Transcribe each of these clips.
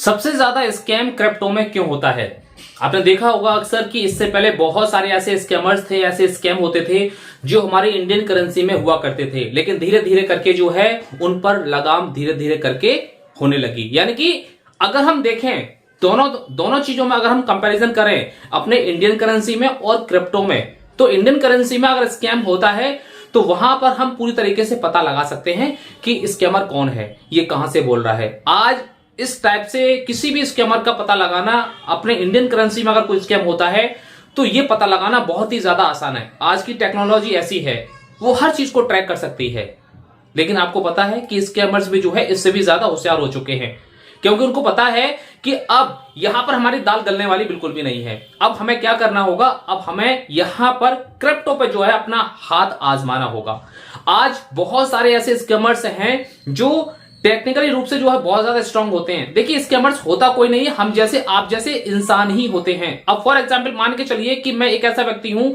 सबसे ज्यादा scam crypto में क्यों होता है? आपने देखा होगा अक्सर कि इससे पहले बहुत सारे ऐसे स्कैमर्स थे, ऐसे स्कैम होते थे जो हमारी इंडियन करेंसी में हुआ करते थे, लेकिन धीरे धीरे करके जो है उन पर लगाम धीरे धीरे करके होने लगी। यानी कि अगर हम देखें दोनों दोनों चीजों में अगर हम कंपैरिजन करें अपने इंडियन करेंसी में और क्रिप्टो में, तो इंडियन करेंसी में अगर स्कैम होता है तो वहां पर हम पूरी तरीके से पता लगा सकते हैं कि स्कैमर कौन है, ये कहां से बोल रहा है। आज इस टाइप से किसी भी स्कैमर का पता लगाना, अपने इंडियन करेंसी में अगर कोई स्कैम होता है तो ये पता लगाना बहुत ही ज्यादा आसान है। आज की टेक्नोलॉजी ऐसी है, वो हर चीज को ट्रैक कर सकती है। लेकिन आपको पता है कि स्कैमर्स भी जो है इससे भी ज्यादा होशियार हो चुके हैं, क्योंकि उनको पता है कि अब यहां पर हमारी दाल गलने वाली बिल्कुल भी नहीं है। अब हमें क्या करना होगा, अब हमें यहां पर क्रिप्टो पे जो है अपना हाथ आजमाना होगा। आज बहुत सारे ऐसे स्कैमर्स हैं जो टेक्निकली रूप से जो है बहुत ज्यादा स्ट्रांग होते हैं। देखिए स्कैमर्स होता कोई नहीं है, हम जैसे आप जैसे इंसान ही होते हैं। अब फॉर एग्जांपल मान के चलिए कि मैं एक ऐसा व्यक्ति हूं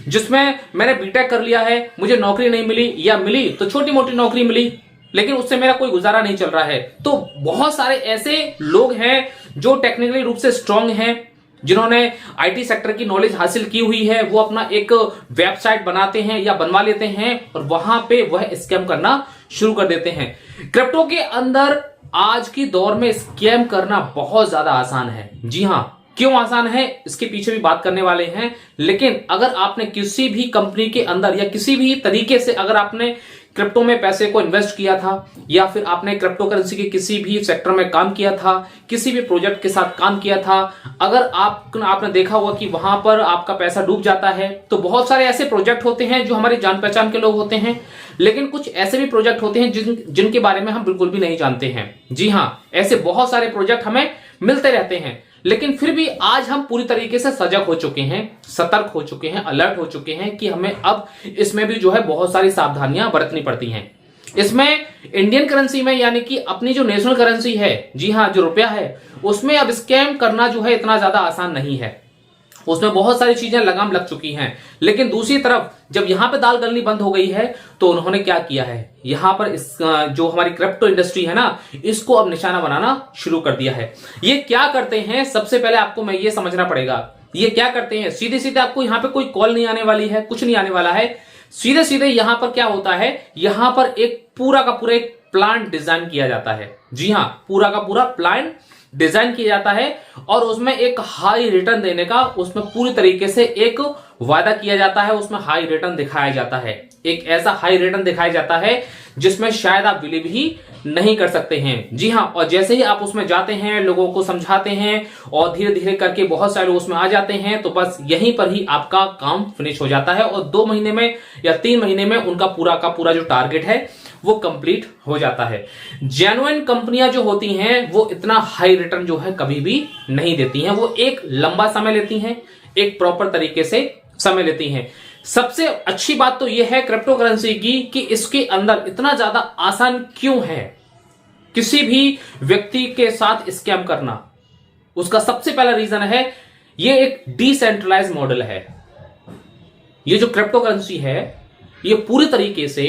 जिसमें मैंने बीटेक कर लिया है, मुझे नौकरी नहीं मिली या मिली तो छोटी मोटी नौकरी मिली, लेकिन उससे मेरा कोई गुजारा नहीं चल रहा है। तो बहुत सारे ऐसे लोग हैं जो टेक्निकली रूप से स्ट्रांग हैं, जिन्होंने आईटी सेक्टर की नॉलेज हासिल की हुई है, वो अपना एक वेबसाइट बनाते हैं या बनवा लेते हैं और वहां पे वह स्कैम करना शुरू कर देते हैं। क्रिप्टो के अंदर आज की दौर में स्कैम करना बहुत ज्यादा आसान है। जी हां, क्यों आसान है इसके पीछे भी बात करने वाले हैं। लेकिन अगर आपने किसी भी कंपनी के अंदर या किसी भी तरीके से अगर आपने क्रिप्टो में पैसे को इन्वेस्ट किया था, या फिर आपने क्रिप्टो करेंसी के किसी भी सेक्टर में काम किया था, किसी भी प्रोजेक्ट के साथ काम किया था, अगर आपने देखा होगा कि वहां पर आपका पैसा डूब जाता है, तो बहुत सारे ऐसे प्रोजेक्ट होते हैं जो हमारी जान पहचान के लोग होते हैं, लेकिन कुछ ऐसे भी प्रोजेक्ट होते हैं जिनके बारे में हम बिल्कुल भी नहीं जानते हैं। जी हां, ऐसे बहुत सारे प्रोजेक्ट हमें मिलते रहते हैं, लेकिन फिर भी आज हम पूरी तरीके से सजग हो चुके हैं, सतर्क हो चुके हैं, अलर्ट हो चुके हैं कि हमें अब इसमें भी जो है बहुत सारी सावधानियां बरतनी पड़ती हैं। इसमें इंडियन करेंसी में यानी कि अपनी जो नेशनल करेंसी है, जी हां जो रुपया है, उसमें अब स्कैम करना जो है इतना ज्यादा आसान नहीं है। उसमें बहुत सारी चीजें लगाम लग चुकी हैं। लेकिन दूसरी तरफ जब यहां पे दाल गलनी बंद हो गई है तो उन्होंने क्या किया है, यहां पर इस जो हमारी क्रिप्टो इंडस्ट्री है ना, इसको अब निशाना बनाना शुरू कर दिया है। ये क्या करते हैं, सबसे पहले आपको मैं ये समझना पड़ेगा ये क्या करते हैं। सीधे सीधे आपको यहां पे कोई कॉल नहीं आने वाली है, कुछ नहीं आने वाला है। सीधे सीधे यहां पर क्या होता है, यहां पर एक पूरा का पूरा एक प्लान डिजाइन किया जाता है। जी हां, पूरा का पूरा प्लान डिजाइन किया जाता है और उसमें एक हाई रिटर्न देने का उसमें पूरी तरीके से एक वादा किया जाता है, उसमें हाई रिटर्न दिखाया जाता है। एक ऐसा हाई रिटर्न दिखाया जाता है जिसमें शायद आप बिलीव ही नहीं कर सकते हैं। जी हां, और जैसे ही आप उसमें जाते हैं, लोगों को समझाते हैं और धीरे धीरे करके बहुत सारे लोग उसमें आ जाते हैं, तो बस यहीं पर ही आपका काम फिनिश हो जाता है और 2 महीने में या 3 महीने में उनका पूरा का पूरा जो टारगेट है वो कंप्लीट हो जाता है। जेन्युइन कंपनियां जो होती हैं वो इतना हाई रिटर्न जो है कभी भी नहीं देती हैं, वो एक लंबा समय लेती हैं, एक प्रॉपर तरीके से समय लेती हैं। सबसे अच्छी बात तो यह है क्रिप्टो करेंसी की कि इसके अंदर इतना ज्यादा आसान क्यों है किसी भी व्यक्ति के साथ स्कैम करना। उसका सबसे पहला रीजन है ये एक डिसेंट्रलाइज मॉडल है। ये जो क्रिप्टो करेंसी है ये पूरी तरीके से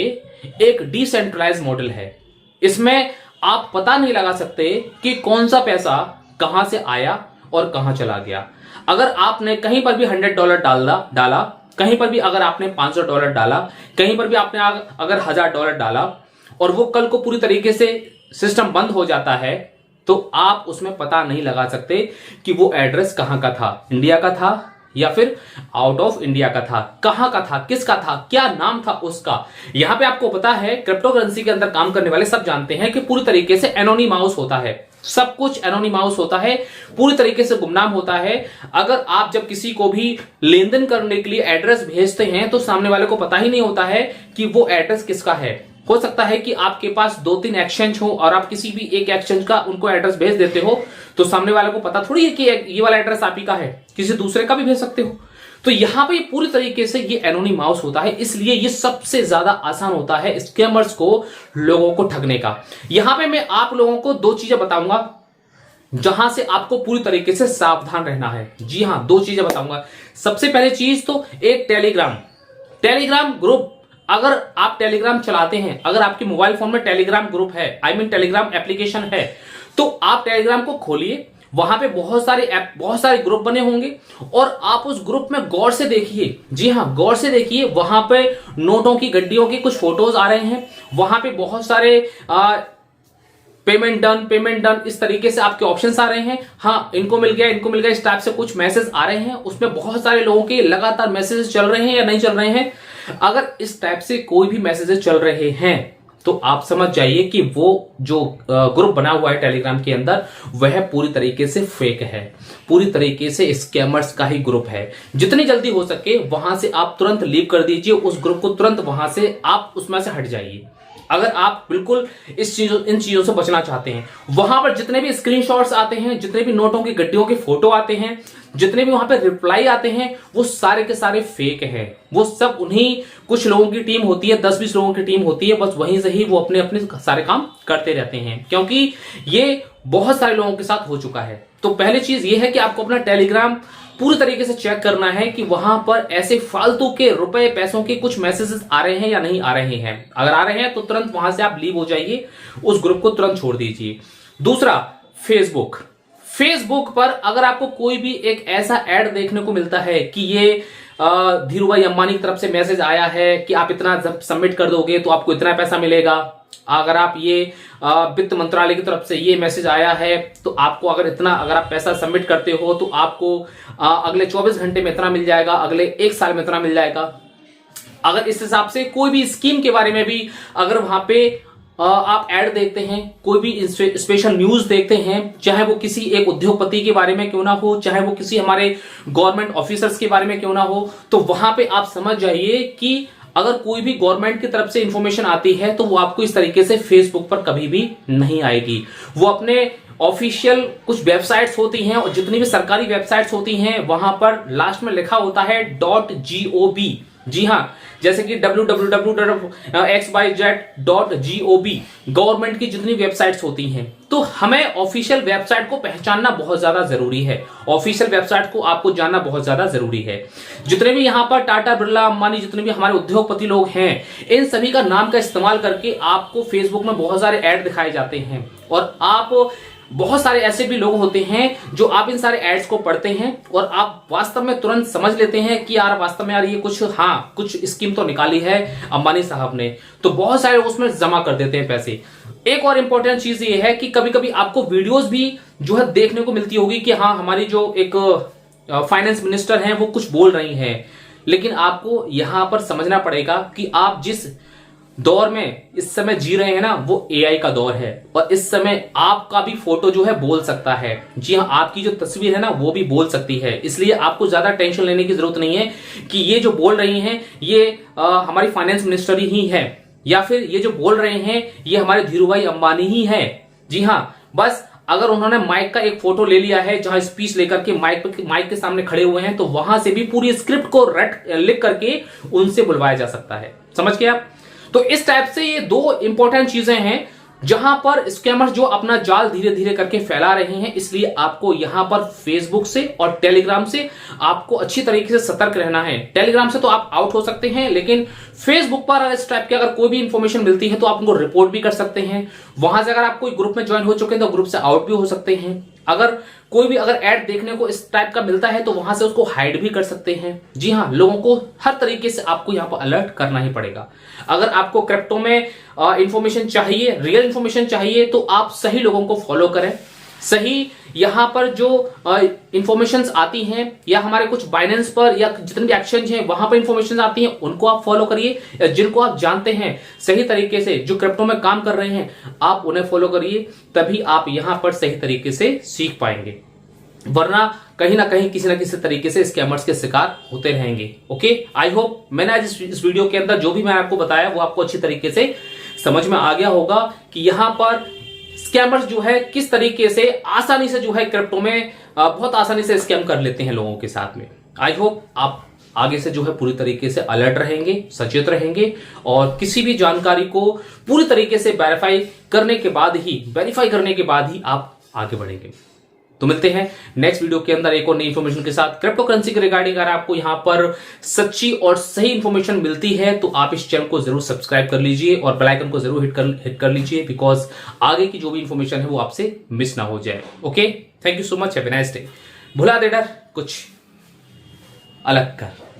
एक डिसेंट्रलाइज मॉडल है। इसमें आप पता नहीं लगा सकते कि कौन सा पैसा कहां से आया और कहां चला गया। अगर आपने कहीं पर भी $100 डाला, कहीं पर भी अगर आपने $500 डाला, कहीं पर भी आपने अगर $1000 डाला और वो कल को पूरी तरीके से सिस्टम बंद हो जाता है, तो आप उसमें पता नहीं लगा सकते कि वो एड्रेस कहां का था, इंडिया का था या फिर आउट ऑफ इंडिया का था, कहां का था, किसका था, क्या नाम था उसका। यहां पे आपको पता है क्रिप्टो करेंसी के अंदर काम करने वाले सब जानते हैं कि पूरी तरीके से एनोनिमस होता है, सब कुछ एनोनिमस होता है, पूरी तरीके से गुमनाम होता है। अगर आप जब किसी को भी लेन देन करने के लिए एड्रेस भेजते हैं तो सामने वाले को पता ही नहीं होता है कि वो एड्रेस किसका है। हो सकता है कि आपके पास 2-3 एक्सचेंज हो और आप किसी भी एक एक्सचेंज का उनको एड्रेस भेज देते हो, तो सामने वाले को पता थोड़ी है कि ये वाला एड्रेस आप ही का है, किसी दूसरे का भी भेज सकते हो। तो यहां पे पूरी तरीके से ये एनोनिमस होता है, इसलिए ये सबसे ज्यादा आसान होता है स्कैमर्स को लोगों को ठगने का। यहां पे मैं आप लोगों को 2 चीजें बताऊंगा जहां से आपको पूरी तरीके से सावधान रहना है। जी हां, 2 चीजें बताऊंगा। सबसे पहले चीज तो एक टेलीग्राम ग्रुप अगर आप टेलीग्राम चलाते हैं, अगर आपके मोबाइल फोन में टेलीग्राम ग्रुप है, टेलीग्राम एप्लीकेशन है, तो आप टेलीग्राम को खोलिए। वहां पे बहुत सारे ग्रुप बने होंगे और आप उस ग्रुप में गौर से देखिए। जी हां, गौर से देखिए। वहां पे नोटों की गड्डियों की कुछ फोटोज आ रहे हैं। वहां पे बहुत सारे पेमेंट डन इस तरीके से आपके ऑप्शंस आ रहे हैं। हाँ, इनको मिल गया इस टाइप से कुछ मैसेज आ रहे हैं। उसमें बहुत सारे लोगों के लगातार मैसेजेस चल रहे हैं या नहीं चल रहे हैं। अगर इस टाइप से कोई भी मैसेजेस चल रहे हैं तो आप समझ जाइए कि वो जो ग्रुप बना हुआ है टेलीग्राम के अंदर, वह पूरी तरीके से फेक है, पूरी तरीके से स्कैमर्स का ही ग्रुप है। जितनी जल्दी हो सके वहां से आप तुरंत लीव कर दीजिए उस ग्रुप को, तुरंत वहां से आप उसमें से हट जाइए। अगर आप बिल्कुल इन चीजों से बचना चाहते हैं। वहां पर जितने भी स्क्रीनशॉट्स आते हैं, जितने भी नोटों की गड्डियों के फोटो आते हैं, जितने भी वहां पे रिप्लाई आते हैं, वो सारे के सारे फेक हैं। वो सब उन्हीं कुछ लोगों की टीम होती है, 10-20 लोगों की टीम होती है, बस वहीं से ही वो अपने अपने सारे काम करते रहते हैं, क्योंकि ये बहुत सारे लोगों के साथ हो चुका है। तो पहली चीज ये है कि आपको अपना टेलीग्राम पूरी तरीके से चेक करना है कि वहां पर ऐसे फालतू के रुपए पैसों के कुछ मैसेजेस आ रहे हैं या नहीं आ रहे हैं। अगर आ रहे हैं तो तुरंत वहां से आप लीव हो जाइए, उस ग्रुप को तुरंत छोड़ दीजिए। दूसरा, फेसबुक पर अगर आपको कोई भी एक ऐसा ऐड देखने को मिलता है कि ये धीरूभाई अंबानी की तरफ से मैसेज आया है कि आप इतना जब सबमिट कर दोगे तो आपको इतना पैसा मिलेगा, अगर आप ये वित्त मंत्रालय की तरफ से ये मैसेज आया है तो आपको अगर आप पैसा सबमिट करते हो तो आपको अगले 24 घंटे में इतना मिल जाएगा, अगले 1 साल में इतना मिल जाएगा। अगर इस हिसाब से कोई भी स्कीम के बारे में भी अगर वहां पे आप ऐड देखते हैं, कोई भी स्पेशल न्यूज देखते हैं, चाहे वो किसी एक उद्योगपति के बारे में क्यों ना हो, चाहे वो किसी हमारे गवर्नमेंट ऑफिसर्स के बारे में क्यों ना हो, तो वहां पे आप समझ जाइए कि अगर कोई भी गवर्नमेंट की तरफ से इंफॉर्मेशन आती है तो वो आपको इस तरीके से फेसबुक पर कभी भी नहीं आएगी। वो अपने ऑफिशियल कुछ वेबसाइट्स होती हैं और जितनी भी सरकारी वेबसाइट्स होती हैं वहां पर लास्ट में लिखा होता है .gov। जी हां, जैसे कि www.xyz.gov गवर्नमेंट की जितनी वेबसाइट्स होती हैं। तो हमें ऑफिशियल वेबसाइट को पहचानना बहुत ज्यादा जरूरी है, ऑफिशियल वेबसाइट को आपको जानना बहुत ज्यादा जरूरी है। जितने भी यहां पर टाटा, बिरला, अंबानी, जितने भी हमारे उद्योगपति लोग हैं, इन सभी का नाम का इस्तेमाल करके आपको फेसबुक में बहुत सारे ऐड दिखाए जाते हैं और आप बहुत सारे ऐसे भी लोग होते हैं जो आप इन सारे एड्स को पढ़ते हैं और आप वास्तव में तुरंत समझ लेते हैं कि यार वास्तव में यार ये कुछ स्कीम तो निकाली है अंबानी साहब ने, तो बहुत सारे उसमें जमा कर देते हैं पैसे। एक और इंपॉर्टेंट चीज ये है कि कभी कभी आपको वीडियोस भी जो है देखने को मिलती होगी कि हाँ, हमारी जो एक फाइनेंस मिनिस्टर हैं वो कुछ बोल रही हैं, लेकिन आपको यहां पर समझना पड़ेगा कि आप जिस दौर में इस समय जी रहे हैं ना, वो एआई का दौर है और इस समय आपका भी फोटो जो है बोल सकता है। जी हाँ, आपकी जो तस्वीर है ना वो भी बोल सकती है। इसलिए आपको ज्यादा टेंशन लेने की जरूरत नहीं है कि ये जो बोल रही हैं ये हमारी फाइनेंस मिनिस्टर ही है या फिर ये जो बोल रहे हैं ये हमारे धीरूभाई अंबानी ही है। जी हाँ, बस अगर उन्होंने माइक का एक फोटो ले लिया है जहां स्पीच लेकर के माइक के सामने खड़े हुए हैं, तो वहां से भी पूरी स्क्रिप्ट को लिख करके उनसे बुलवाया जा सकता है। समझ गए आप? तो इस टाइप से ये दो इंपॉर्टेंट चीजें हैं जहां पर स्कैमर्स जो अपना जाल धीरे धीरे करके फैला रहे हैं। इसलिए आपको यहां पर फेसबुक से और टेलीग्राम से आपको अच्छी तरीके से सतर्क रहना है। टेलीग्राम से तो आप आउट हो सकते हैं, लेकिन फेसबुक पर इस टाइप की अगर कोई भी इंफॉर्मेशन मिलती है तो आप उनको रिपोर्ट भी कर सकते हैं। वहां से अगर आप कोई ग्रुप में ज्वाइन हो चुके हैं तो ग्रुप से आउट भी हो सकते हैं। अगर कोई भी ऐड देखने को इस टाइप का मिलता है तो वहां से उसको हाइड भी कर सकते हैं। जी हाँ, लोगों को हर तरीके से आपको यहां पर अलर्ट करना ही पड़ेगा। अगर आपको क्रिप्टो में इंफॉर्मेशन चाहिए, रियल इंफॉर्मेशन चाहिए, तो आप सही लोगों को फॉलो करें। सही यहां पर जो इंफॉर्मेशन आती हैं या हमारे कुछ बाइनेंस पर या जितने भी एक्सचेंज हैं वहां पर इंफॉर्मेशन आती हैं उनको आप फॉलो करिए, या जिनको आप जानते हैं सही तरीके से जो क्रिप्टो में काम कर रहे हैं आप उन्हें फॉलो करिए। तभी आप यहां पर सही तरीके से सीख पाएंगे, वरना कहीं ना कहीं किसी ना किसी तरीके से स्कैमर्स के शिकार होते रहेंगे। ओके, आई होप मैंने आज इस वीडियो के अंदर जो भी मैं आपको बताया वो आपको अच्छी तरीके से समझ में आ गया होगा कि यहां पर स्कैमर्स जो है किस तरीके से आसानी से जो है क्रिप्टो में बहुत आसानी से स्कैम कर लेते हैं लोगों के साथ में। आई होप आप आगे से जो है पूरी तरीके से अलर्ट रहेंगे, सचेत रहेंगे और किसी भी जानकारी को पूरी तरीके से वेरीफाई करने के बाद ही आप आगे बढ़ेंगे। तो मिलते हैं नेक्स्ट वीडियो के अंदर एक और नई इन्फॉर्मेशन के साथ क्रिप्टो करेंसी के रिगार्डिंग। अगर आपको यहां पर सच्ची और सही इन्फॉर्मेशन मिलती है तो आप इस चैनल को जरूर सब्सक्राइब कर लीजिए और बेल आइकन को जरूर हिट कर लीजिए, बिकॉज आगे की जो भी इंफॉर्मेशन है वो आपसे मिस ना हो जाए। Okay, thank you so much, have a nice day. भुला दे डर, कुछ अलग कर।